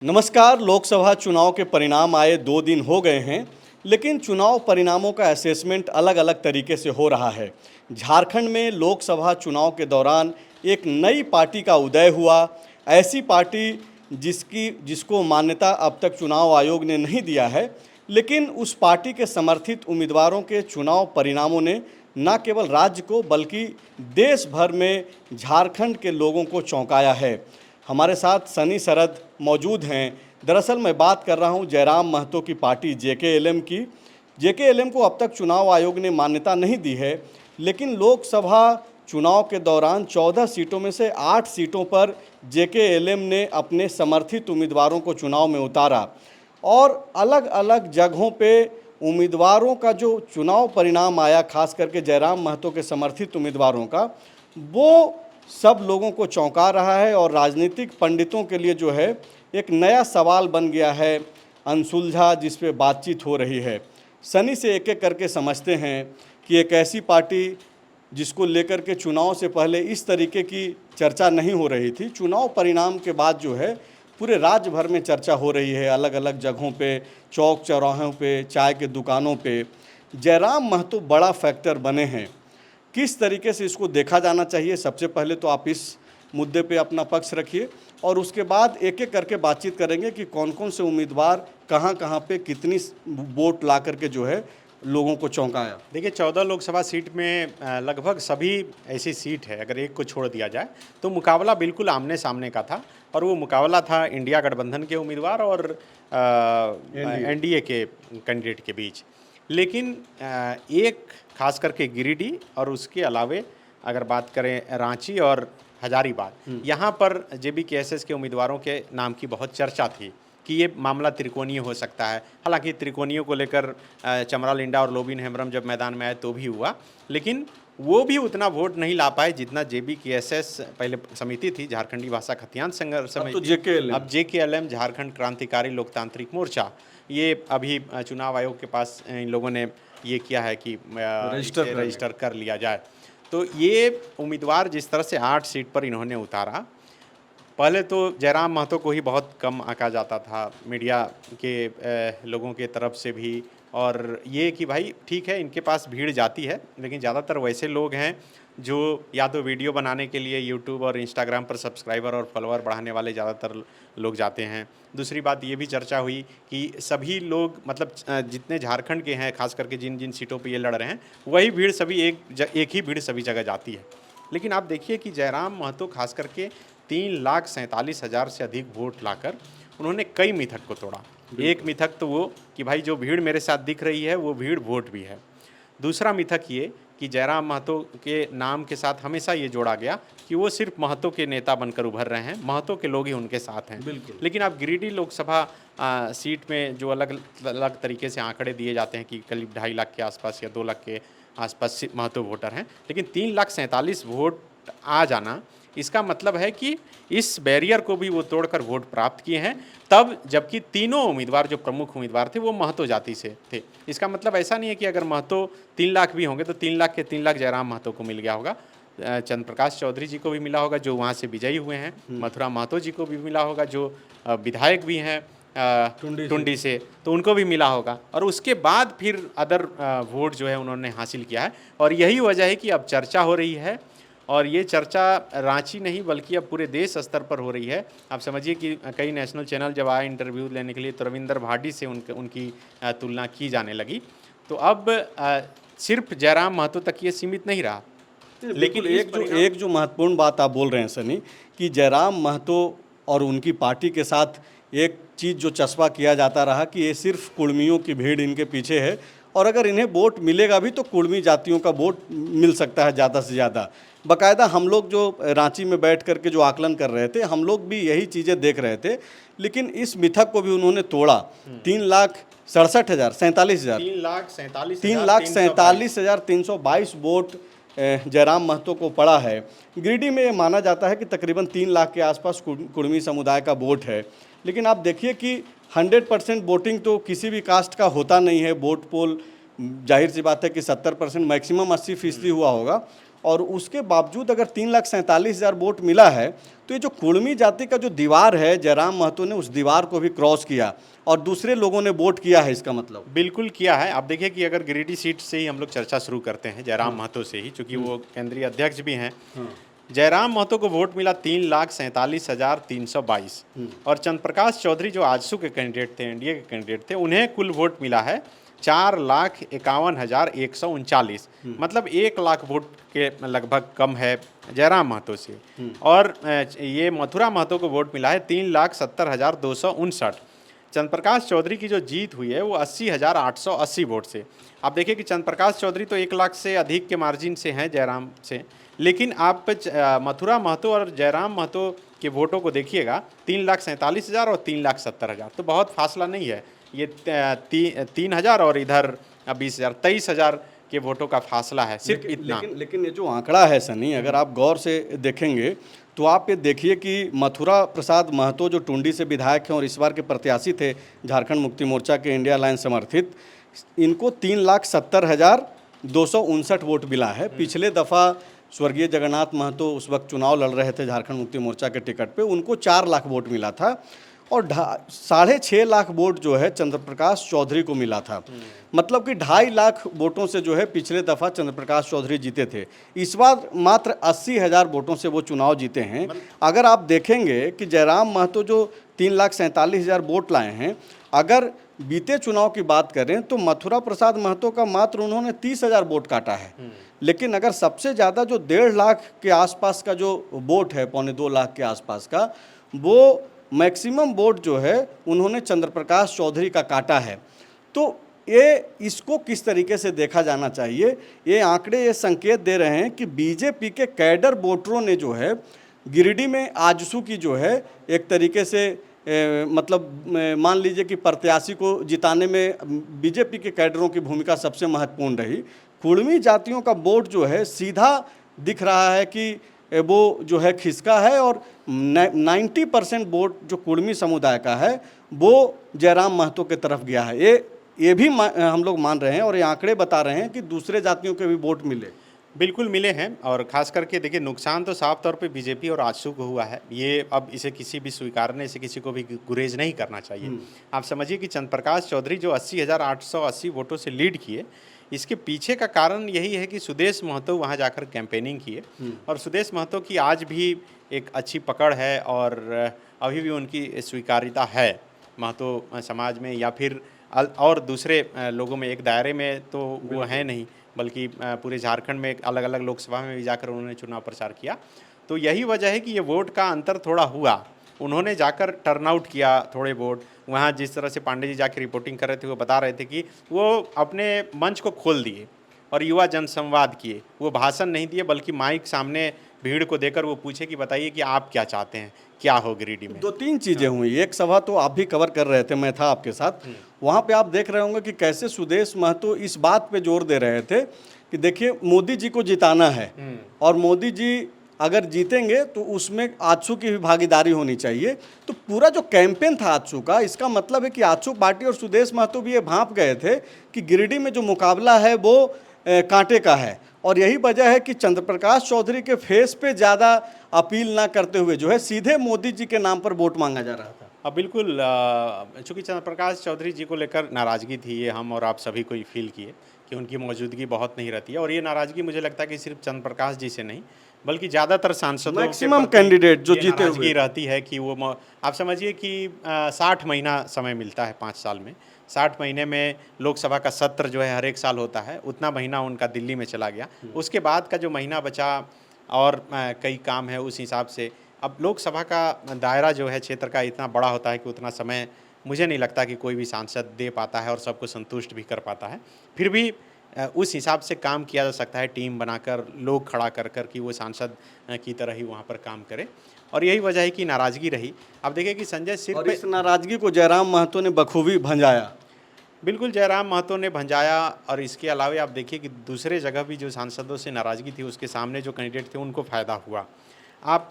नमस्कार। लोकसभा चुनाव के परिणाम आए 2 दिन हो गए हैं, लेकिन चुनाव परिणामों का असेसमेंट अलग अलग तरीके से हो रहा है। झारखंड में लोकसभा चुनाव के दौरान एक नई पार्टी का उदय हुआ। ऐसी पार्टी जिसको मान्यता अब तक चुनाव आयोग ने नहीं दिया है, लेकिन उस पार्टी के समर्थित उम्मीदवारों के चुनाव परिणामों ने न केवल राज्य को बल्कि देश भर में झारखंड के लोगों को चौंकाया है। हमारे साथ सनी सरद मौजूद हैं। दरअसल मैं बात कर रहा हूं जयराम महतो की पार्टी जेकेएलएम की। जेकेएलएम को अब तक चुनाव आयोग ने मान्यता नहीं दी है, लेकिन लोकसभा चुनाव के दौरान 14 सीटों में से 8 सीटों पर जेकेएलएम ने अपने समर्थित उम्मीदवारों को चुनाव में उतारा और अलग अलग जगहों पे उम्मीदवारों का जो चुनाव परिणाम आया, खास करके जयराम महतो के समर्थित उम्मीदवारों का, वो सब लोगों को चौंका रहा है और राजनीतिक पंडितों के लिए जो है एक नया सवाल बन गया है, अनसुलझा, जिस पे बातचीत हो रही है। सनी से एक एक करके समझते हैं कि एक ऐसी पार्टी जिसको लेकर के चुनाव से पहले इस तरीके की चर्चा नहीं हो रही थी, चुनाव परिणाम के बाद जो है पूरे राज्य भर में चर्चा हो रही है। अलग अलग जगहों पे, चौक चौराहों पे, चाय के दुकानों पे जयराम महतो बड़ा फैक्टर बने हैं। किस तरीके से इसको देखा जाना चाहिए, सबसे पहले तो आप इस मुद्दे पे अपना पक्ष रखिए और उसके बाद एक एक करके बातचीत करेंगे कि कौन कौन से उम्मीदवार कहाँ कहाँ पे कितनी वोट ला करके जो है लोगों को चौंकाया। देखिए, 14 लोकसभा सीट में लगभग सभी ऐसी सीट है, अगर एक को छोड़ दिया जाए तो मुकाबला बिल्कुल आमने सामने का था। और वो मुकाबला था इंडिया गठबंधन के उम्मीदवार और एनडीए के कैंडिडेट के बीच। लेकिन एक खास करके गिरिडीह और उसके अलावे अगर बात करें रांची और हजारीबाग, यहाँ पर जेबीकेएसएस के उम्मीदवारों के नाम की बहुत चर्चा थी कि ये मामला त्रिकोणीय हो सकता है। हालांकि त्रिकोणीय को लेकर चमरा लिंडा और लोबिन हेम्ब्रम जब मैदान में आए तो भी हुआ, लेकिन वो भी उतना वोट नहीं ला पाए जितना जेबीकेएसएस, पहले समिति थी झारखंडी भाषा खतियान संघर्ष समिति, अब जेकेएलएम झारखंड क्रांतिकारी लोकतांत्रिक मोर्चा, ये अभी चुनाव आयोग के पास इन लोगों ने ये किया है कि रजिस्टर कर लिया जाए। तो ये उम्मीदवार जिस तरह से 8 सीट पर इन्होंने उतारा, पहले तो जयराम महतो को ही बहुत कम आंका जाता था मीडिया के लोगों के तरफ से भी, और ये कि भाई ठीक है इनके पास भीड़ जाती है, लेकिन ज़्यादातर वैसे लोग हैं जो या तो वीडियो बनाने के लिए यूट्यूब और इंस्टाग्राम पर सब्सक्राइबर और फॉलोअर बढ़ाने वाले ज़्यादातर लोग जाते हैं। दूसरी बात ये भी चर्चा हुई कि सभी लोग, मतलब जितने झारखंड के हैं, खास करके जिन जिन सीटों पे ये लड़ रहे हैं, वही भीड़ सभी एक ही भीड़ सभी जगह जाती है। लेकिन आप देखिए कि जयराम महतो खास करके 3,47,000 से अधिक वोट लाकर उन्होंने कई मिथक को तोड़ा। एक मिथक तो वो कि भाई जो भीड़ मेरे साथ दिख रही है वो भीड़ वोट भी है। दूसरा मिथक ये कि जयराम महतो के नाम के साथ हमेशा ये जोड़ा गया कि वो सिर्फ महतो के नेता बनकर उभर रहे हैं, महतो के लोग ही उनके साथ हैं। लेकिन आप गिरिडीह लोकसभा सीट में जो अलग अलग तरीके से आंकड़े दिए जाते हैं कि करीब 2.5 लाख के आसपास या 2 लाख के आसपास महतो वोटर हैं, लेकिन 3,47,000 वोट आ जाना, इसका मतलब है कि इस बैरियर को भी वो तोड़कर वोट प्राप्त किए हैं। तब जबकि तीनों उम्मीदवार जो प्रमुख उम्मीदवार थे वो महतो जाति से थे। इसका मतलब ऐसा नहीं है कि अगर महतो 3 लाख भी होंगे तो 3 लाख के 3 लाख जयराम महतो को मिल गया होगा। चंद्र प्रकाश चौधरी जी को भी मिला होगा जो वहाँ से विजयी हुए हैं, मथुरा महतो जी को भी मिला होगा जो विधायक भी हैं टुंडी से, तो उनको भी मिला होगा। और उसके बाद फिर अदर वोट जो है उन्होंने हासिल किया है। और यही वजह है कि अब चर्चा हो रही है, और ये चर्चा रांची नहीं बल्कि अब पूरे देश स्तर पर हो रही है। आप समझिए कि कई नेशनल चैनल जब आए इंटरव्यू लेने के लिए तो रविंदर भाटी से उनकी तुलना की जाने लगी। तो अब सिर्फ जयराम महतो तक ये सीमित नहीं रहा। लेकिन एक जो महत्वपूर्ण बात आप बोल रहे हैं सनी, कि जयराम महतो और उनकी पार्टी के साथ एक चीज़ जो चस्पा किया जाता रहा कि ये सिर्फ कुर्मियों की भीड़ इनके पीछे है, और अगर इन्हें वोट मिलेगा भी तो कुर्मी जातियों का वोट मिल सकता है ज़्यादा से ज़्यादा। बाकायदा हम लोग जो रांची में बैठ करके जो आकलन कर रहे थे, हम लोग भी यही चीज़ें देख रहे थे, लेकिन इस मिथक को भी उन्होंने तोड़ा। 3,47,322 वोट जयराम महतो को पड़ा है। गिरिडीह में ये माना जाता है कि तकरीबन 3 लाख के आसपास कुर्मी समुदाय का वोट है, लेकिन आप देखिए कि 100% वोटिंग तो किसी भी कास्ट का होता नहीं है। वोट पोल जाहिर सी बात है कि 70%, मैक्सिमम 80% हुआ होगा, और उसके बावजूद अगर 3,47,000 वोट मिला है तो ये जो कुर्मी जाति का जो दीवार है, जयराम महतो ने उस दीवार को भी क्रॉस किया और दूसरे लोगों ने वोट किया है, इसका मतलब। बिल्कुल किया है। आप देखिए कि अगर गिरिडीह सीट से ही हम लोग चर्चा शुरू करते हैं, जयराम महतो से ही, चूँकि वो केंद्रीय अध्यक्ष भी हैं। जयराम महतो को वोट मिला 3,47,322 और चंद्रप्रकाश चौधरी जो आजसू के कैंडिडेट थे, एनडीए के कैंडिडेट थे, उन्हें कुल वोट मिला है 4,51,139, मतलब 1 लाख वोट के लगभग कम है जयराम महतो से। और ये मथुरा महतो को वोट मिला है 3,70,259। चंद्रप्रकाश चौधरी की जो जीत हुई है वो 80,880 वोट से। आप देखिए कि चंद्रप्रकाश चौधरी तो 1 लाख से अधिक के मार्जिन से हैं जयराम से, लेकिन आप मथुरा महतो और जयराम महतो के वोटों को देखिएगा, 3,47,000 और 3,70,000, तो बहुत फासला नहीं है। ये 3,000 और इधर 20,000, 23,000 के वोटों का फासला है, सिर्फ इतना। लेकिन ये जो आंकड़ा है सनी, अगर आप गौर से देखेंगे तो आप ये देखिए कि मथुरा प्रसाद महतो जो टुंडी से विधायक हैं और इस बार के प्रत्याशी थे झारखंड मुक्ति मोर्चा के इंडिया अलायंस समर्थित, इनको 3,70,259 वोट मिला है। पिछले दफ़ा स्वर्गीय जगन्नाथ महतो उस वक्त चुनाव लड़ रहे थे झारखंड मुक्ति मोर्चा के टिकट पे, उनको 4 लाख वोट मिला था और 6.5 लाख वोट जो है चंद्रप्रकाश चौधरी को मिला था। मतलब कि 2.5 लाख वोटों से जो है पिछले दफ़ा चंद्रप्रकाश चौधरी जीते थे। इस बार मात्र 80,000 वोटों से वो चुनाव जीते हैं। अगर आप देखेंगे कि जयराम महतो जो 3,47,000 वोट लाए हैं, अगर बीते चुनाव की बात करें तो मथुरा प्रसाद महतो का मात्र उन्होंने 30,000 वोट काटा है। लेकिन अगर सबसे ज़्यादा जो 1.5 लाख के आसपास का जो वोट है, 2.25 लाख के आसपास का, वो मैक्सिमम वोट जो है उन्होंने चंद्रप्रकाश चौधरी का काटा है। तो ये इसको किस तरीके से देखा जाना चाहिए? ये आंकड़े ये संकेत दे रहे हैं कि बीजेपी के कैडर वोटरों ने जो है गिरिडीह में आजसू की जो है एक तरीके से मान लीजिए कि प्रत्याशी को जिताने में बीजेपी के कैडरों की भूमिका सबसे महत्वपूर्ण रही। कुर्मी जातियों का वोट जो है सीधा दिख रहा है कि वो जो है खिसका है और 90% वोट जो कुर्मी समुदाय का है वो जयराम महतो के तरफ गया है। ये भी हम लोग मान रहे हैं और ये आंकड़े बता रहे हैं कि दूसरे जातियों के भी वोट मिले, बिल्कुल मिले हैं। और ख़ास करके देखिए, नुकसान तो साफ तौर पे बीजेपी और आजसू को हुआ है। ये अब इसे किसी भी स्वीकारने से किसी को भी गुरेज नहीं करना चाहिए। आप समझिए कि चंद्रप्रकाश चौधरी जो 80,880 वोटों से लीड किए, इसके पीछे का कारण यही है कि सुदेश महतो वहाँ जाकर कैंपेनिंग किए और सुदेश महतो की आज भी एक अच्छी पकड़ है और अभी भी उनकी स्वीकार्यता है महतो समाज में या फिर और दूसरे लोगों में। एक दायरे में तो वो है नहीं, बल्कि पूरे झारखंड में अलग अलग लोकसभा में भी जाकर उन्होंने चुनाव प्रचार किया। तो यही वजह है कि ये वोट का अंतर थोड़ा हुआ। उन्होंने जाकर टर्नआउट किया थोड़े वोट। वहाँ जिस तरह से पांडे जी जाकर रिपोर्टिंग कर रहे थे, वो बता रहे थे कि वो अपने मंच को खोल दिए और युवा जनसंवाद किए। वो भाषण नहीं दिए, बल्कि माइक सामने भीड़ को देकर वो पूछे कि बताइए कि आप क्या चाहते हैं, क्या हो गिरिडीह में। 2-3 चीज़ें हुई। एक सभा तो आप भी कवर कर रहे थे, मैं था आपके साथ। वहाँ पे आप देख रहे होंगे कि कैसे सुदेश महतो इस बात पे जोर दे रहे थे कि देखिए मोदी जी को जिताना है और मोदी जी अगर जीतेंगे तो उसमें आजसू की भी भागीदारी होनी चाहिए। तो पूरा जो कैंपेन था आजसू का, इसका मतलब है कि आजसू पार्टी और सुदेश महतो भी ये भांप गए थे कि गिरिडीह में जो मुकाबला है वो कांटे का है। और यही वजह है कि चंद्रप्रकाश चौधरी के फेस पे ज़्यादा अपील ना करते हुए जो है सीधे मोदी जी के नाम पर वोट मांगा जा रहा था। अब बिल्कुल, चूँकि चंद्रप्रकाश चौधरी जी को लेकर नाराज़गी थी, ये हम और आप सभी को फील किए कि उनकी मौजूदगी बहुत नहीं रहती है। और ये नाराज़गी मुझे लगता है कि सिर्फ चंद्रप्रकाश जी से नहीं, बल्कि ज़्यादातर सांसदों मैक्सिमम कैंडिडेट जो जीते हुए रहती है कि वो आप समझिए कि 60 महीना समय मिलता है 5 साल में। 60 महीने में लोकसभा का सत्र जो है हर एक साल होता है, उतना महीना उनका दिल्ली में चला गया। उसके बाद का जो महीना बचा और कई काम है, उस हिसाब से अब लोकसभा का दायरा जो है क्षेत्र का इतना बड़ा होता है कि उतना समय मुझे नहीं लगता कि कोई भी सांसद दे पाता है और सबको संतुष्ट भी कर पाता है। फिर भी उस हिसाब से काम किया जा सकता है, टीम बनाकर लोग खड़ा कर कर कि वो सांसद की तरह ही वहाँ पर काम करे। और यही वजह है कि नाराज़गी रही। अब देखिए कि संजय सिर्फ इस नाराज़गी को जयराम महतो ने बखूबी भंजाया। बिल्कुल, जयराम महतो ने भंजाया। और इसके अलावा आप देखिए कि दूसरे जगह भी जो सांसदों से नाराज़गी थी, उसके सामने जो कैंडिडेट थे उनको फ़ायदा हुआ।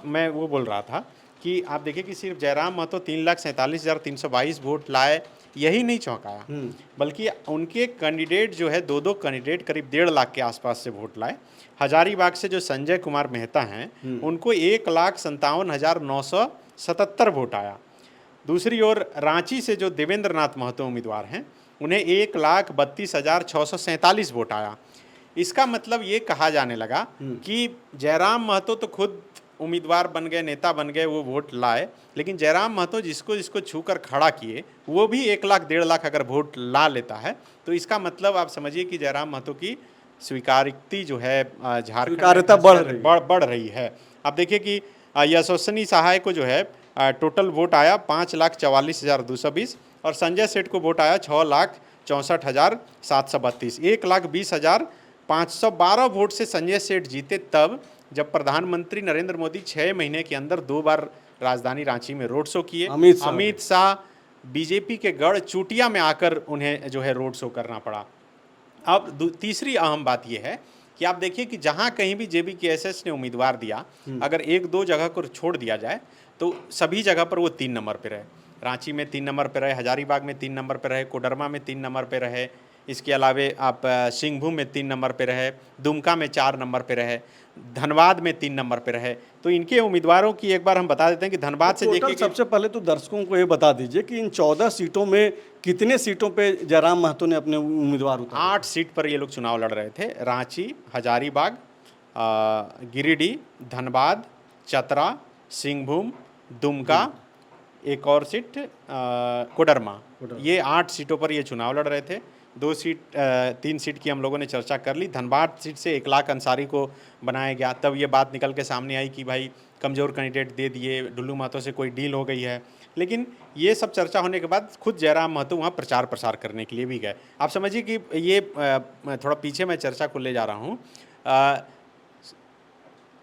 मैं वो बोल रहा था कि आप देखिए कि सिर्फ जयराम महतो 3,47,322 वोट लाए, यही नहीं चौंकाया, बल्कि उनके कैंडिडेट जो है दो कैंडिडेट करीब 1.5 लाख के आसपास से वोट लाए। हजारीबाग से जो संजय कुमार मेहता हैं उनको 1,57,977 वोट आया। दूसरी ओर रांची से जो देवेंद्र नाथ महतो उम्मीदवार हैं उन्हें 1,32,647 वोट आया। इसका मतलब ये कहा जाने लगा कि जयराम महतो तो खुद उम्मीदवार बन गए, नेता बन गए, वो वोट लाए, लेकिन जयराम महतो जिसको छूकर खड़ा किए वो भी 1 लाख 1.5 लाख अगर वोट ला लेता है तो इसका मतलब आप समझिए कि जयराम महतो की स्वीकारिता जो है झारखंड में बढ़ रही है। आप देखिए कि यशस्विनी सहाय को जो है टोटल वोट आया 5,44,220 और संजय सेठ को वोट आया 6,64,732। 1,20,512 वोट से संजय सेठ जीते तब जब प्रधानमंत्री नरेंद्र मोदी 6 महीने के अंदर 2 बार राजधानी रांची में रोड शो किए। अमित शाह बीजेपी के गढ़ चूटिया में आकर उन्हें जो है रोड शो करना पड़ा। अब तीसरी अहम बात यह है कि आप देखिए कि जहां कहीं भी JBKSS ने उम्मीदवार दिया, अगर 1-2 जगह को छोड़ दिया जाए तो सभी जगह पर वो 3 नंबर पे रहे। रांची में 3 नंबर पे रहे, हजारीबाग में 3 नंबर पे रहे, कोडरमा में 3 नंबर पे रहे, इसके अलावे आप सिंहभूम में 3 नंबर पे रहे, दुमका में 4 नंबर पे रहे, धनबाद में 3 नंबर पे रहे। तो इनके उम्मीदवारों की एक बार हम बता देते हैं कि धनबाद से देखिए, सबसे पहले तो दर्शकों को ये बता दीजिए कि इन 14 सीटों में कितने सीटों पे जयराम महतो ने अपने उम्मीदवार उतारे? 8 सीट पर ये लोग चुनाव लड़ रहे थे। रांची, हजारीबाग, गिरिडीह, धनबाद, चतरा, सिंहभूम, दुमका, एक और सीट कोडरमा, ये 8 सीटों पर ये चुनाव लड़ रहे थे। 3 सीट की हम लोगों ने चर्चा कर ली। धनबाद सीट से 1 लाख अंसारी को बनाया गया, तब ये बात निकल के सामने आई कि भाई कमज़ोर कैंडिडेट दे दिए, डुल्लू महतो से कोई डील हो गई है। लेकिन ये सब चर्चा होने के बाद खुद जयराम महतो वहाँ प्रचार प्रसार करने के लिए भी गए। आप समझिए कि ये थोड़ा पीछे मैं चर्चा को ले जा रहा हूँ।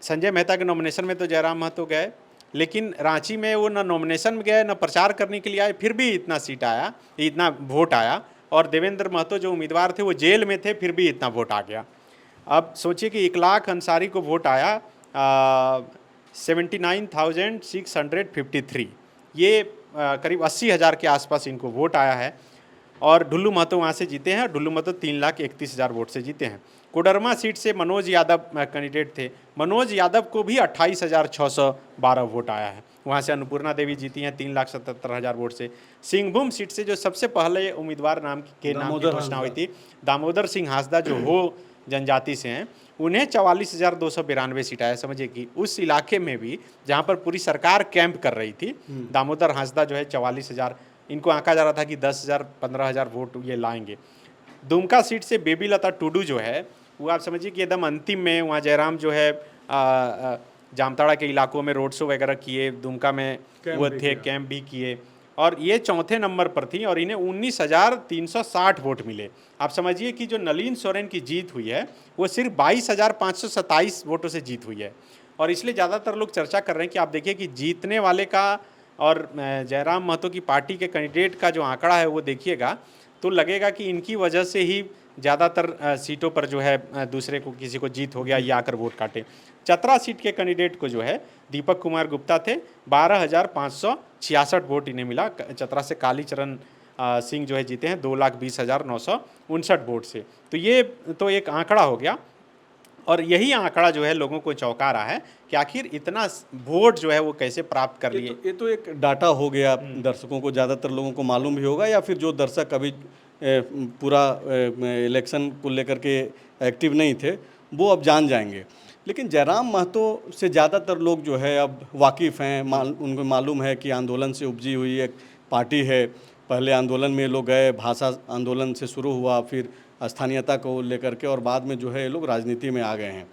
संजय मेहता के नॉमिनेशन में तो जयराम महतो गए, लेकिन रांची में वो न नॉमिनेशन में गए न प्रचार करने के लिए आए, फिर भी इतना सीट आया, इतना वोट आया। और देवेंद्र महतो जो उम्मीदवार थे वो जेल में थे, फिर भी इतना वोट आ गया। अब सोचिए कि 1 लाख अंसारी को वोट आया 79,653, ये करीब 80,000 के आसपास इनको वोट आया है। और डुल्लू महतो वहाँ से जीते हैं। डुल्लू महतो 3,31,000 वोट से जीते हैं। कोडरमा सीट से मनोज यादव कैंडिडेट थे, मनोज यादव को भी 28,612 वोट आया है। वहाँ से अन्नपूर्णा देवी जीती हैं 3,77,000 वोट से। सिंहभूम सीट से जो सबसे पहले उम्मीदवार नाम की घोषणा हुई थी, दामोदर सिंह हांसदा, जो हो जनजाति से हैं, उन्हें 44,292 सीट आया। समझिए कि उस इलाके में भी जहाँ पर पूरी सरकार कैंप कर रही थी, दामोदर हांसदा जो है 44,000, इनको आंका जा रहा था कि 10,000 15,000 वोट ये लाएंगे। दुमका सीट से बेबी लता टुडू जो है वो आप समझिए कि एकदम अंतिम में, वहाँ जयराम जो है जामताड़ा के इलाकों में रोड शो वगैरह किए, दुमका में वो थे, कैंप भी किए, और ये चौथे नंबर पर थी और इन्हें 19,360 वोट मिले। आप समझिए कि जो नलिन सोरेन की जीत हुई है वो सिर्फ 22,527 वोटों से जीत हुई है। और इसलिए ज़्यादातर लोग चर्चा कर रहे हैं कि आप देखिए कि जीतने वाले का और जयराम महतो की पार्टी के कैंडिडेट का जो आंकड़ा है वो देखिएगा तो लगेगा कि इनकी वजह से ही ज़्यादातर सीटों पर जो है दूसरे को, किसी को जीत हो गया, ये आकर वोट काटे। चतरा सीट के कैंडिडेट को जो है दीपक कुमार गुप्ता थे, 12,566 वोट इन्हें मिला। चतरा से कालीचरण सिंह जो है जीते हैं 2,20,959 वोट से। तो ये तो एक आंकड़ा हो गया, और यही आंकड़ा जो है लोगों को चौंका रहा है कि आखिर इतना वोट जो है वो कैसे प्राप्त कर लिए। ये तो एक डाटा हो गया, दर्शकों को, ज़्यादातर लोगों को मालूम भी होगा, या फिर जो दर्शक अभी पूरा इलेक्शन को लेकर के एक्टिव नहीं थे वो अब जान जाएंगे। लेकिन जयराम महतो से ज़्यादातर लोग जो है अब वाकिफ़ हैं, उनको मालूम है कि आंदोलन से उपजी हुई एक पार्टी है। पहले आंदोलन में लोग गए, भाषा आंदोलन से शुरू हुआ, फिर स्थानीयता को लेकर के, और बाद में जो है ये लोग राजनीति में आ गए हैं।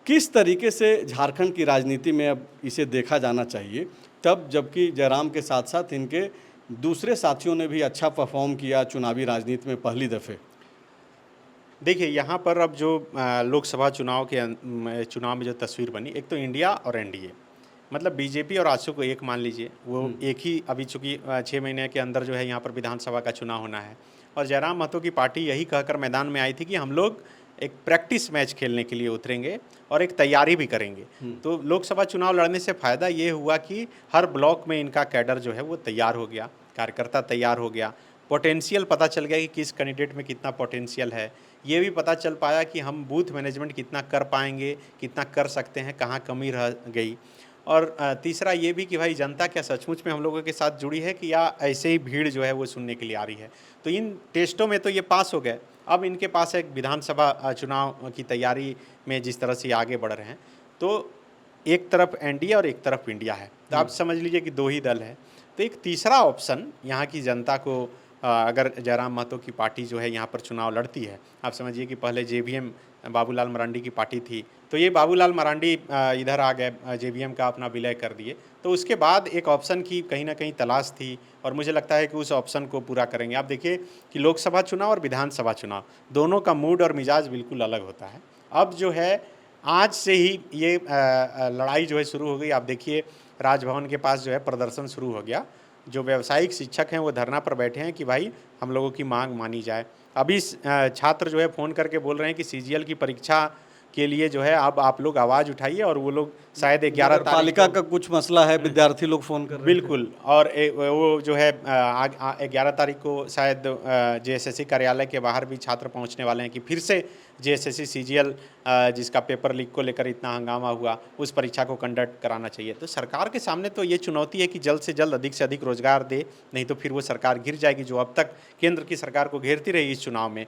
किस तरीके से झारखंड की राजनीति में अब इसे देखा जाना चाहिए, तब जबकि जयराम के साथ साथ इनके दूसरे साथियों ने भी अच्छा परफॉर्म किया चुनावी राजनीति में पहली दफ़े? देखिए यहाँ पर अब जो लोकसभा चुनाव में जो तस्वीर बनी, एक तो इंडिया और एनडीए, मतलब बीजेपी और आजसू को एक मान लीजिए, वो एक ही, अभी चूँकि 6 महीने के अंदर जो है यहाँ पर विधानसभा का चुनाव होना है, और जयराम महतो की पार्टी यही कहकर मैदान में आई थी कि हम लोग एक प्रैक्टिस मैच खेलने के लिए उतरेंगे और एक तैयारी भी करेंगे। तो लोकसभा चुनाव लड़ने से फ़ायदा ये हुआ कि हर ब्लॉक में इनका कैडर जो है वो तैयार हो गया, कार्यकर्ता तैयार हो गया, पोटेंशियल पता चल गया कि किस कैंडिडेट में कितना पोटेंशियल है। ये भी पता चल पाया कि हम बूथ मैनेजमेंट कितना कर पाएंगे, कितना कर सकते हैं, कहाँ कमी रह गई। और तीसरा ये भी कि भाई जनता क्या सचमुच में हम लोगों के साथ जुड़ी है कि या ऐसे ही भीड़ जो है वो सुनने के लिए आ रही है। तो इन टेस्टों में तो ये पास हो गए। अब इनके पास एक विधानसभा चुनाव की तैयारी में जिस तरह से आगे बढ़ रहे हैं, तो एक तरफ एनडीए और एक तरफ इंडिया है, तो आप समझ लीजिए कि दो ही दल है। तो एक तीसरा ऑप्शन यहाँ की जनता को अगर जयराम महतो की पार्टी जो है यहाँ पर चुनाव लड़ती है, आप समझिए कि पहले जेवीएम बाबूलाल मरांडी की पार्टी थी, तो ये बाबूलाल मरांडी इधर आ गए, जेवीएम का अपना विलय कर दिए। तो उसके बाद एक ऑप्शन की कहीं ना कहीं तलाश थी और मुझे लगता है कि उस ऑप्शन को पूरा करेंगे। आप देखिए कि लोकसभा चुनाव और विधानसभा चुनाव दोनों का मूड और मिजाज बिल्कुल अलग होता है। अब जो है आज से ही ये लड़ाई जो है शुरू हो गई। आप देखिए राजभवन के पास जो है प्रदर्शन शुरू हो गया। जो व्यावसायिक शिक्षक हैं वो धरना पर बैठे हैं कि भाई हम लोगों की मांग मानी जाए। अभी छात्र जो है फ़ोन करके बोल रहे हैं कि सीजीएल की परीक्षा के लिए जो है अब आप लोग आवाज़ उठाइए, और वो लोग शायद 11 तारीख पालिका का कुछ मसला है, विद्यार्थी लोग फ़ोन कर रहे हैं। बिल्कुल। और वो जो है 11 तारीख को शायद जेएसएससी कार्यालय के बाहर भी छात्र पहुंचने वाले हैं कि फिर से जेएसएससी सीजीएल जिसका पेपर लीक को लेकर इतना हंगामा हुआ, उस परीक्षा को कंडक्ट कराना चाहिए। तो सरकार के सामने तो ये चुनौती है कि जल्द से जल्द अधिक से अधिक रोजगार दे, नहीं तो फिर वो सरकार गिर जाएगी जो अब तक केंद्र की सरकार को घेरती रही इस चुनाव में।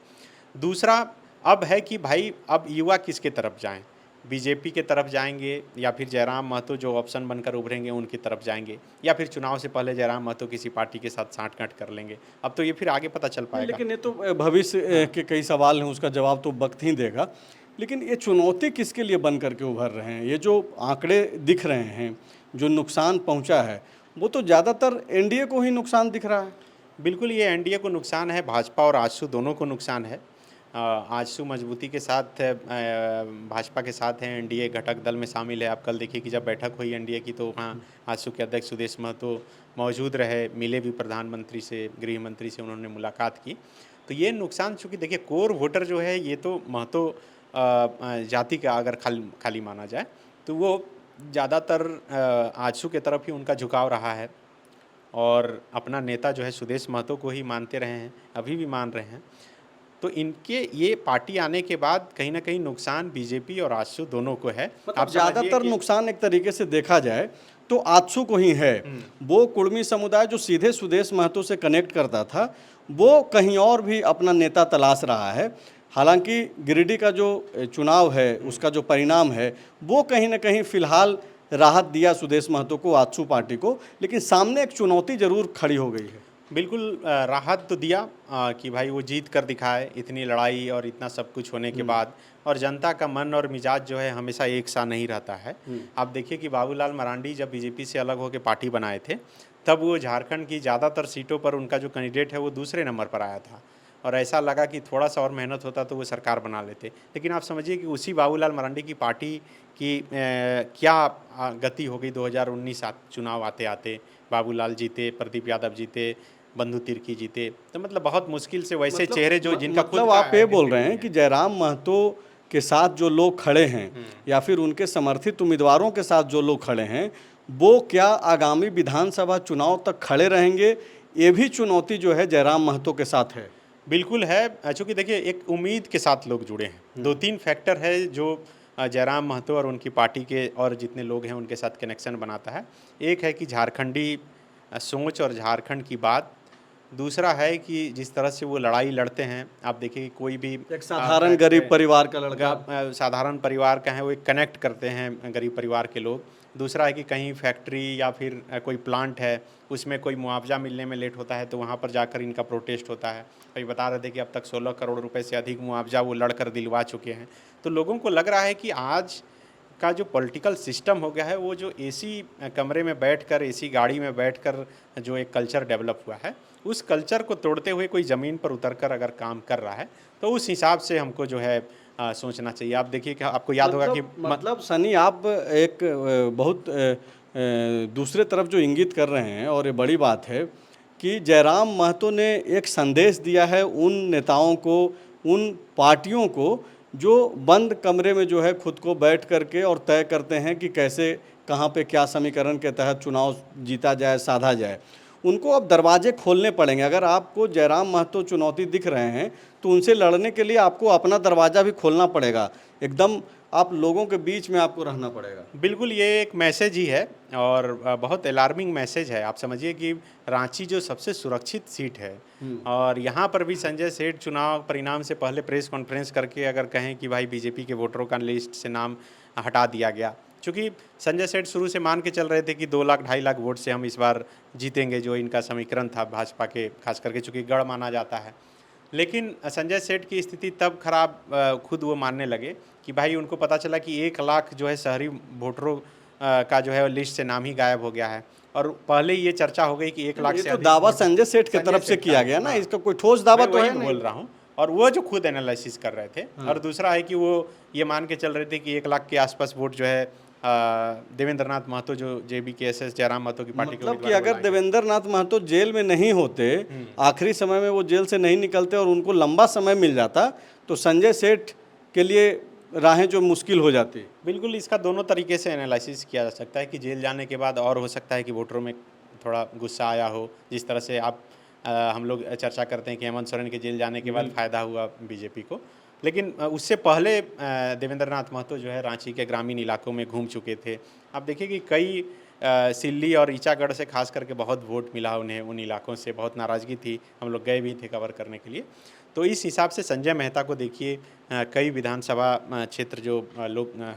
दूसरा अब है कि भाई अब युवा किसके तरफ जाएं, बीजेपी के तरफ जाएंगे या फिर जयराम महतो जो ऑप्शन बनकर उभरेंगे उनकी तरफ जाएंगे, या फिर चुनाव से पहले जयराम महतो किसी पार्टी के साथ साठगांठ कर लेंगे। अब तो ये फिर आगे पता चल पाएगा। लेकिन ये तो भविष्य के कई सवाल हैं, उसका जवाब तो वक्त ही देगा। लेकिन ये चुनौती किसके लिए बन करके उभर रहे हैं? ये जो आंकड़े दिख रहे हैं, जो नुकसान पहुंचा है, वो तो ज़्यादातर एनडीए को ही नुकसान दिख रहा है। बिल्कुल, ये एनडीए को नुकसान है, भाजपा और आजसू दोनों को नुकसान है। आजसू मजबूती के साथ भाजपा के साथ हैं, एनडीए घटक दल में शामिल है। आप कल देखिए कि जब बैठक हुई एनडीए की तो वहाँ आजसू के अध्यक्ष सुदेश महतो मौजूद रहे, मिले भी प्रधानमंत्री से, गृह मंत्री से उन्होंने मुलाकात की। तो ये नुकसान, चूँकि देखिए कोर वोटर जो है ये तो महतो जाति का अगर खाली माना जाए तो वो ज़्यादातर आजसू के तरफ ही उनका झुकाव रहा है, और अपना नेता जो है सुदेश महतो को ही मानते रहे हैं, अभी भी मान रहे हैं। तो इनके ये पार्टी आने के बाद कहीं ना कहीं नुकसान बीजेपी और आजसू दोनों को है। मतलब ज़्यादातर नुकसान एक तरीके से देखा जाए तो आजसू को ही है। वो कुर्मी समुदाय जो सीधे सुदेश महतो से कनेक्ट करता था, वो कहीं और भी अपना नेता तलाश रहा है। हालांकि गिरिडीह का जो चुनाव है, उसका जो परिणाम है, वो कहीं ना कहीं फिलहाल राहत दिया सुदेश महतो को, आजसू पार्टी को। लेकिन सामने एक चुनौती जरूर खड़ी हो गई है। बिल्कुल, राहत तो दिया कि भाई वो जीत कर दिखाए, इतनी लड़ाई और इतना सब कुछ होने के बाद। और जनता का मन और मिजाज जो है हमेशा एक सा नहीं रहता है। आप देखिए कि बाबूलाल मरांडी जब बीजेपी से अलग होकर पार्टी बनाए थे, तब वो झारखंड की ज़्यादातर सीटों पर उनका जो कैंडिडेट है वो दूसरे नंबर पर आया था, और ऐसा लगा कि थोड़ा सा और मेहनत होता तो वो सरकार बना लेते। लेकिन आप समझिए कि उसी बाबूलाल मरांडी की पार्टी की क्या गति हो गई 2019 चुनाव आते आते। बाबूलाल जीते, प्रदीप यादव जीते, बंधु तिर्की जीते। तो मतलब बहुत मुश्किल से वैसे चेहरे जो जिनका मतलब आप ये बोल रहे हैं कि जयराम महतो के साथ जो लोग खड़े हैं या फिर उनके समर्थित उम्मीदवारों के साथ जो लोग खड़े हैं, वो क्या आगामी विधानसभा चुनाव तक खड़े रहेंगे? ये भी चुनौती जो है जयराम महतो के साथ है। बिल्कुल है, चूँकि देखिए एक उम्मीद के साथ लोग जुड़े हैं। 2-3 फैक्टर है जो जयराम महतो और उनकी पार्टी के और जितने लोग हैं उनके साथ कनेक्शन बनाता है। एक है कि झारखंडी सोच और झारखंड की बात। दूसरा है कि जिस तरह से वो लड़ाई लड़ते हैं, आप देखिए कोई भी एक साधारण गरीब परिवार का लड़का, साधारण परिवार का है, वो एक कनेक्ट करते हैं गरीब परिवार के लोग। दूसरा है कि कहीं फैक्ट्री या फिर कोई प्लांट है, उसमें कोई मुआवजा मिलने में लेट होता है तो वहाँ पर जाकर इनका प्रोटेस्ट होता है। अभी बता रहे थे कि अब तक 16 करोड़ रुपए से अधिक मुआवजा वो लड़कर दिलवा चुके हैं। तो लोगों को लग रहा है कि आज का जो पॉलिटिकल सिस्टम हो गया है, वो जो एसी कमरे में बैठकर, एसी गाड़ी में बैठकर जो एक कल्चर डेवलप हुआ है, उस कल्चर को तोड़ते हुए कोई ज़मीन पर उतरकर अगर काम कर रहा है तो उस हिसाब से हमको जो है सोचना चाहिए। आप देखिए कि आपको याद होगा कि मतलब सनी, आप एक बहुत दूसरे तरफ जो इंगित कर रहे हैं, और ये बड़ी बात है कि जयराम महतो ने एक संदेश दिया है उन नेताओं को, उन पार्टियों को जो बंद कमरे में जो है खुद को बैठ करके और तय करते हैं कि कैसे कहाँ पे क्या समीकरण के तहत चुनाव जीता जाए, साधा जाए। उनको अब दरवाजे खोलने पड़ेंगे। अगर आपको जयराम महतो चुनौती दिख रहे हैं तो उनसे लड़ने के लिए आपको अपना दरवाज़ा भी खोलना पड़ेगा। एकदम आप लोगों के बीच में आपको रहना पड़ेगा। बिल्कुल, ये एक मैसेज ही है और बहुत अलार्मिंग मैसेज है। आप समझिए कि रांची जो सबसे सुरक्षित सीट है और यहाँ पर भी संजय सेठ चुनाव परिणाम से पहले प्रेस कॉन्फ्रेंस करके अगर कहें कि भाई बीजेपी के वोटरों का लिस्ट से नाम हटा दिया गया, चूँकि संजय सेठ शुरू से मान के चल रहे थे कि 2 लाख 2.5 लाख वोट से हम इस बार जीतेंगे, जो इनका समीकरण था भाजपा के, खास करके चूँकि गढ़ माना जाता है। लेकिन संजय सेठ की स्थिति तब खराब खुद वो मानने लगे कि भाई उनको पता चला कि 1 लाख जो है शहरी वोटरों का जो है लिस्ट से नाम ही गायब हो गया है और पहले ही ये चर्चा हो गई कि 1 लाख ये से तो अधिक दावा वोट संजय सेठ की संजय तरफ से सेठ किया का, गया ना, हाँ। इसका कोई ठोस दावा मैं तो वही है नहीं। बोल रहा हूँ और वो जो खुद एनालिसिस कर रहे थे और दूसरा है कि वो ये मान के चल रहे थे कि 1 लाख के आसपास वोट जो है देवेंद्र नाथ महतो जो JBKSS जयराम महतो की पार्टी के मतलब कि उम्मीदवार अगर बनाए गए। देवेंद्र नाथ महतो जेल में नहीं होते, आखिरी समय में वो जेल से नहीं निकलते और उनको लंबा समय मिल जाता, तो संजय सेठ के लिए राहें जो मुश्किल हो जाती। बिल्कुल, इसका दोनों तरीके से एनालिसिस किया जा सकता है कि जेल जाने के बाद और हो सकता है कि वोटरों में थोड़ा गुस्सा आया हो, जिस तरह से हम लोग चर्चा करते हैं कि हेमंत सोरेन के जेल जाने के बाद फ़ायदा हुआ बीजेपी को। लेकिन उससे पहले देवेंद्र नाथ महतो जो है रांची के ग्रामीण इलाकों में घूम चुके थे। आप देखिए कि कई सिल्ली और ईचागढ़ से खास करके बहुत वोट मिला उन्हें, उन इलाकों से बहुत नाराज़गी थी, हम लोग गए भी थे कवर करने के लिए। तो इस हिसाब से संजय मेहता को देखिए कई विधानसभा क्षेत्र जो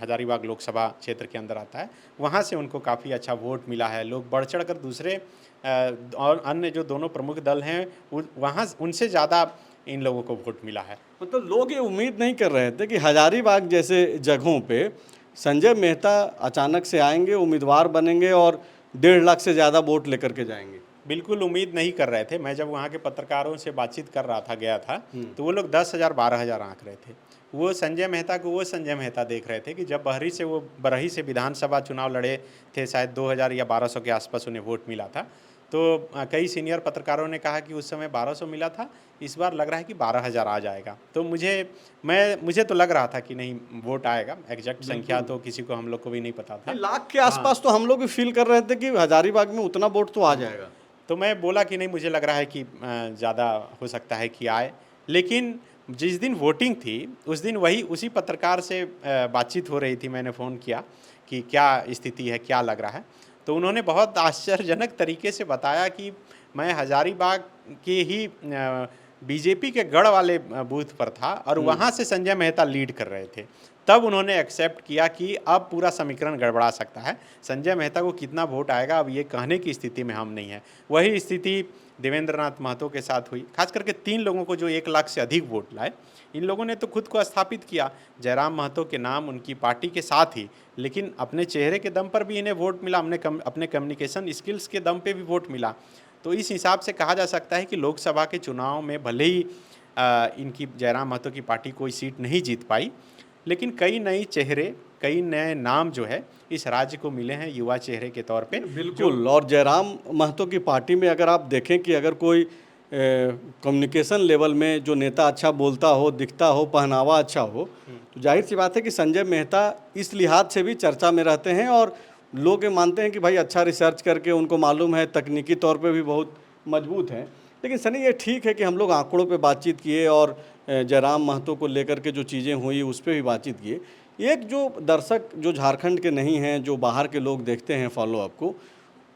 हजारीबाग लोकसभा क्षेत्र के अंदर आता है, वहाँ से उनको काफ़ी अच्छा वोट मिला है। लोग बढ़ चढ़ कर दूसरे और अन्य जो दोनों प्रमुख दल हैं वहाँ उनसे ज़्यादा इन लोगों को वोट मिला है। मतलब लोग ये उम्मीद नहीं कर रहे थे कि हजारीबाग जैसे जगहों पे संजय मेहता अचानक से आएंगे, उम्मीदवार बनेंगे और 1.5 लाख से ज़्यादा वोट लेकर के जाएंगे। बिल्कुल उम्मीद नहीं कर रहे थे। मैं जब वहाँ के पत्रकारों से बातचीत कर रहा था, गया था, तो वो लोग 10,000 12,000 आंक रहे थे। वो संजय मेहता को वो संजय मेहता देख रहे थे कि जब बरही से विधानसभा चुनाव लड़े थे, शायद 2,000 या 1,200 के आसपास उन्हें वोट मिला था। तो कई सीनियर पत्रकारों ने कहा कि उस समय 1,200 मिला था, इस बार लग रहा है कि 12,000 आ जाएगा। तो मुझे तो लग रहा था कि नहीं, वोट आएगा। एग्जैक्ट संख्या तो किसी को, हम लोग को भी नहीं पता था। लाख के आसपास तो हम लोग भी फील कर रहे थे कि हजारीबाग में उतना वोट तो आ जाएगा। तो मैं बोला कि नहीं, मुझे लग रहा है कि ज़्यादा हो सकता है कि आए। लेकिन जिस दिन वोटिंग थी उस दिन उसी पत्रकार से बातचीत हो रही थी, मैंने फ़ोन किया कि क्या स्थिति है, क्या लग रहा है। तो उन्होंने बहुत आश्चर्यजनक तरीके से बताया कि मैं हजारीबाग के ही बीजेपी के गढ़ वाले बूथ पर था और वहाँ से संजय मेहता लीड कर रहे थे। तब उन्होंने एक्सेप्ट किया कि अब पूरा समीकरण गड़बड़ा सकता है, संजय मेहता को कितना वोट आएगा अब ये कहने की स्थिति में हम नहीं हैं। वही स्थिति देवेंद्र नाथ महतो के साथ हुई, खास करके 3 लोगों को जो 1 लाख से अधिक वोट लाए। इन लोगों ने तो खुद को स्थापित किया जयराम महतो के नाम, उनकी पार्टी के साथ ही, लेकिन अपने चेहरे के दम पर भी इन्हें वोट मिला, अपने कम्युनिकेशन स्किल्स के दम पे भी वोट मिला। तो इस हिसाब से कहा जा सकता है कि लोकसभा के चुनाव में भले ही इनकी जयराम महतो की पार्टी कोई सीट नहीं जीत पाई, लेकिन कई नए चेहरे, कई नए नाम जो है इस राज्य को मिले हैं युवा चेहरे के तौर पे। बिल्कुल। और जयराम महतो की पार्टी में अगर आप देखें कि अगर कोई कम्युनिकेशन लेवल में जो नेता अच्छा बोलता हो, दिखता हो, पहनावा अच्छा हो, तो जाहिर सी बात है कि संजय मेहता इस लिहाज से भी चर्चा में रहते हैं और लोग ये मानते हैं कि भाई अच्छा रिसर्च करके उनको मालूम है, तकनीकी तौर पे भी बहुत मजबूत हैं। लेकिन सनी, ये ठीक है कि हम लोग आंकड़ों पे बातचीत किए और जयराम महतो को लेकर के जो चीज़ें हुई उस पर भी बातचीत किए। एक जो दर्शक जो झारखंड के नहीं हैं, जो बाहर के लोग देखते हैं फॉलोअप को,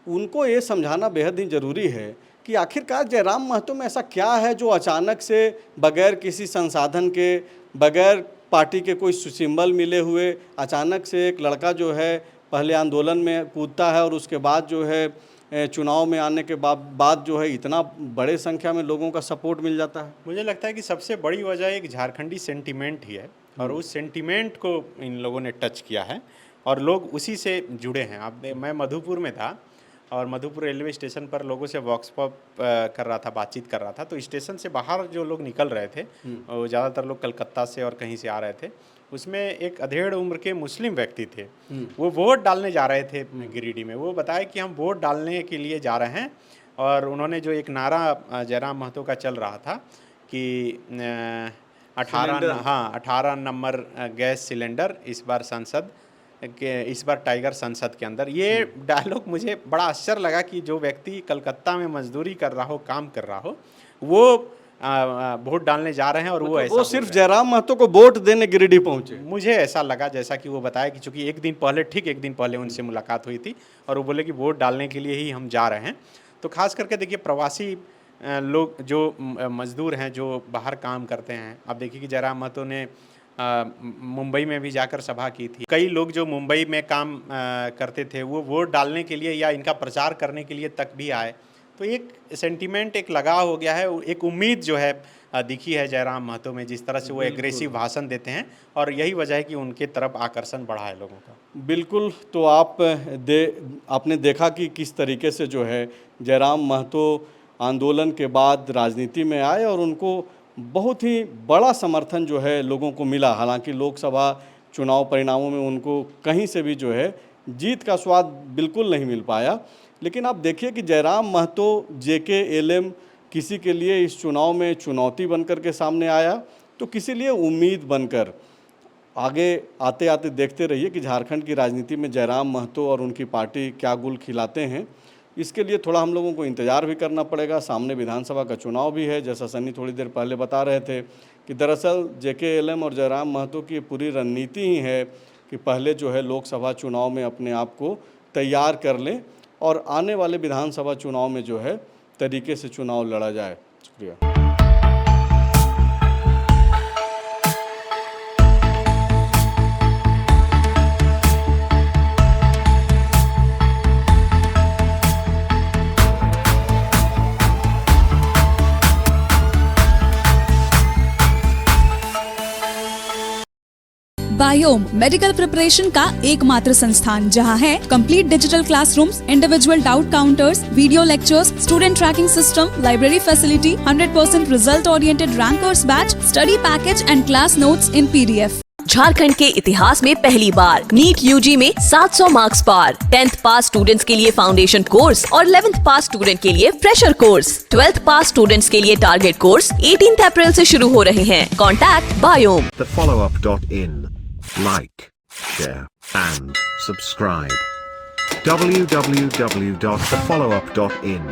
उनको ये समझाना बेहद ही ज़रूरी है कि आखिरकार जयराम महतो में ऐसा क्या है जो अचानक से बगैर किसी संसाधन के, बगैर पार्टी के कोई सिंबल मिले हुए, अचानक से एक लड़का जो है पहले आंदोलन में कूदता है और उसके बाद जो है चुनाव में आने के बाद जो है इतना बड़े संख्या में लोगों का सपोर्ट मिल जाता है। मुझे लगता है कि सबसे बड़ी वजह एक झारखंडी सेंटिमेंट ही है और उस सेंटिमेंट को इन लोगों ने टच किया है और लोग उसी से जुड़े हैं। मैं मधुपुर में था और मधुपुर रेलवे स्टेशन पर लोगों से वॉक्स पॉप कर रहा था, बातचीत कर रहा था। तो स्टेशन से बाहर जो लोग निकल रहे थे, ज़्यादातर लोग कलकत्ता से और कहीं से आ रहे थे। उसमें एक अधेड़ उम्र के मुस्लिम व्यक्ति थे, वो वोट डालने जा रहे थे गिरिडीह में। वो बताया कि हम वोट डालने के लिए जा रहे हैं और उन्होंने जो एक नारा जयराम महतो का चल रहा था कि 18 नंबर गैस सिलेंडर इस बार इस बार टाइगर संसद के अंदर। ये डायलॉग मुझे बड़ा आश्चर्य लगा कि जो व्यक्ति कलकत्ता में मजदूरी कर रहा हो, काम कर रहा हो, वो वोट डालने जा रहे हैं और वो ऐसा वो सिर्फ जयराम महतो को वोट देने गिरिडीह पहुंचे। मुझे ऐसा लगा, जैसा कि वो बताया कि चूंकि एक दिन पहले उनसे मुलाकात हुई थी और वो बोले कि वोट डालने के लिए ही हम जा रहे हैं। तो खास करके देखिए प्रवासी लोग जो मजदूर हैं जो बाहर काम करते हैं, अब देखिए कि जयराम महतो ने मुंबई में भी जाकर सभा की थी। कई लोग जो मुंबई में काम करते थे वो वोट डालने के लिए या इनका प्रचार करने के लिए तक भी आए। तो एक सेंटीमेंट, एक लगाव हो गया है, एक उम्मीद जो है दिखी है जयराम महतो में, जिस तरह से वो एग्रेसिव भाषण देते हैं और यही वजह है कि उनके तरफ आकर्षण बढ़ा है लोगों का। बिल्कुल। तो आपने देखा कि किस तरीके से जो है जयराम महतो आंदोलन के बाद राजनीति में आए और उनको बहुत ही बड़ा समर्थन जो है लोगों को मिला। हालांकि लोकसभा चुनाव परिणामों में उनको कहीं से भी जो है जीत का स्वाद बिल्कुल नहीं मिल पाया। लेकिन आप देखिए कि जयराम महतो JK-LM किसी के लिए इस चुनाव में चुनौती बनकर के सामने आया, तो किसी लिए उम्मीद बनकर। आगे आते आते देखते रहिए कि झारखंड की राजनीति में जयराम महतो और उनकी पार्टी क्या गुल खिलाते हैं। इसके लिए थोड़ा हम लोगों को इंतज़ार भी करना पड़ेगा। सामने विधानसभा का चुनाव भी है, जैसा सनी थोड़ी देर पहले बता रहे थे कि दरअसल JK-LM और जयराम महतो की पूरी रणनीति ही है कि पहले जो है लोकसभा चुनाव में अपने आप को तैयार कर लें और आने वाले विधानसभा चुनाव में जो है तरीके से चुनाव लड़ा जाए। शुक्रिया। बायोम मेडिकल प्रिपरेशन का एकमात्र संस्थान जहां है complete digital classrooms, individual doubt counters, video lectures, student tracking system, library facility, 100% result oriented rankers batch, study package and class notes in PDF। Jharkhand के इतिहास में पहली बार नीट UG में 700 मार्क्स पार। 10th पास स्टूडेंट्स के लिए फाउंडेशन कोर्स और 11th पास student के लिए फ्रेशर कोर्स। 12th पास स्टूडेंट्स के लिए टारगेट कोर्स 18 अप्रैल से शुरू हो रहे हैं। Contact biome. thefollowup.in. Like, share and subscribe. www.thefollowup.in